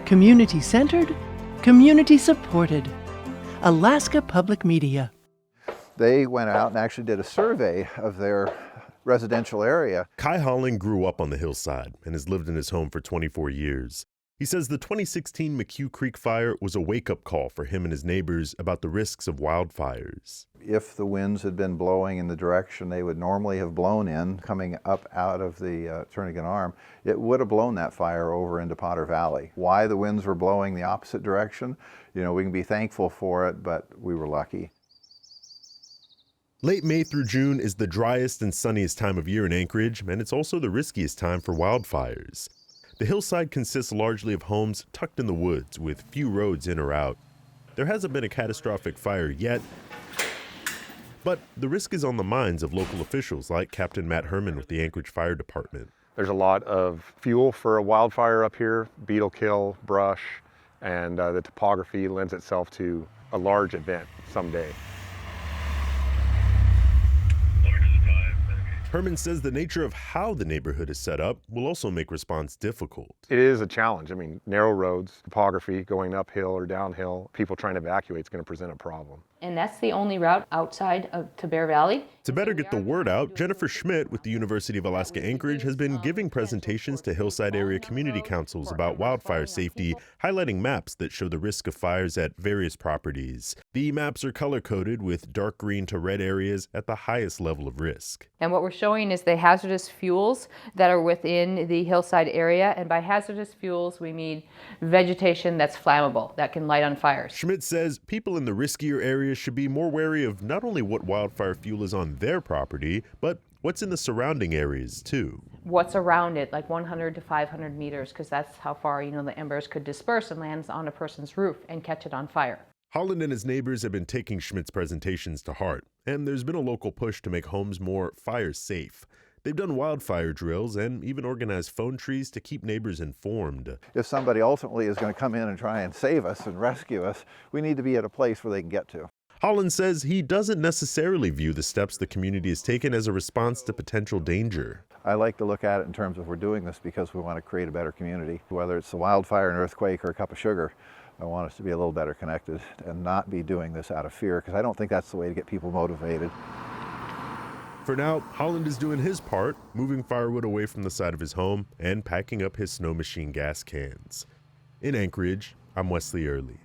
Community-centered, community-supported. Alaska Public Media. They went out and actually did a survey of their residential area. Kai Holland grew up on the hillside and has lived in his home for 24 years. He says the 2016 McHugh Creek fire was a wake-up call for him and his neighbors about the risks of wildfires. If the winds had been blowing in the direction they would normally have blown in, coming up out of the Turnagain Arm, it would have blown that fire over into Potter Valley. Why the winds were blowing the opposite direction, we can be thankful for it, but we were lucky. Late May through June is the driest and sunniest time of year in Anchorage, and it's also the riskiest time for wildfires. The hillside consists largely of homes tucked in the woods with few roads in or out. There hasn't been a catastrophic fire yet, but the risk is on the minds of local officials like Captain Matt Herman with the Anchorage Fire Department. There's a lot of fuel for a wildfire up here, beetle kill, brush, and the topography lends itself to a large event someday. Herman says the nature of how the neighborhood is set up will also make response difficult. It is a challenge. Narrow roads, topography, going uphill or downhill, people trying to evacuate is going to present a problem. And that's the only route outside to Bear Valley. To better get the word out, Jennifer Schmidt with the University of Alaska Anchorage has been giving presentations to hillside area community councils about wildfire safety, highlighting maps that show the risk of fires at various properties. The maps are color-coded with dark green to red areas at the highest level of risk. And what we're showing is the hazardous fuels that are within the hillside area. And by hazardous fuels, we mean vegetation that's flammable, that can light on fires. Schmidt says people in the riskier areas should be more wary of not only what wildfire fuel is on their property, but what's in the surrounding areas too. What's around it, like 100 to 500 meters, because that's how far, the embers could disperse and land on a person's roof and catch it on fire. Holland and his neighbors have been taking Schmidt's presentations to heart, and there's been a local push to make homes more fire safe. They've done wildfire drills and even organized phone trees to keep neighbors informed. If somebody ultimately is going to come in and try and save us and rescue us, we need to be at a place where they can get to. Holland says he doesn't necessarily view the steps the community has taken as a response to potential danger. I like to look at it in terms of we're doing this because we want to create a better community. Whether it's a wildfire, an earthquake, or a cup of sugar, I want us to be a little better connected and not be doing this out of fear, because I don't think that's the way to get people motivated. For now, Holland is doing his part, moving firewood away from the side of his home and packing up his snow machine gas cans. In Anchorage, I'm Wesley Early.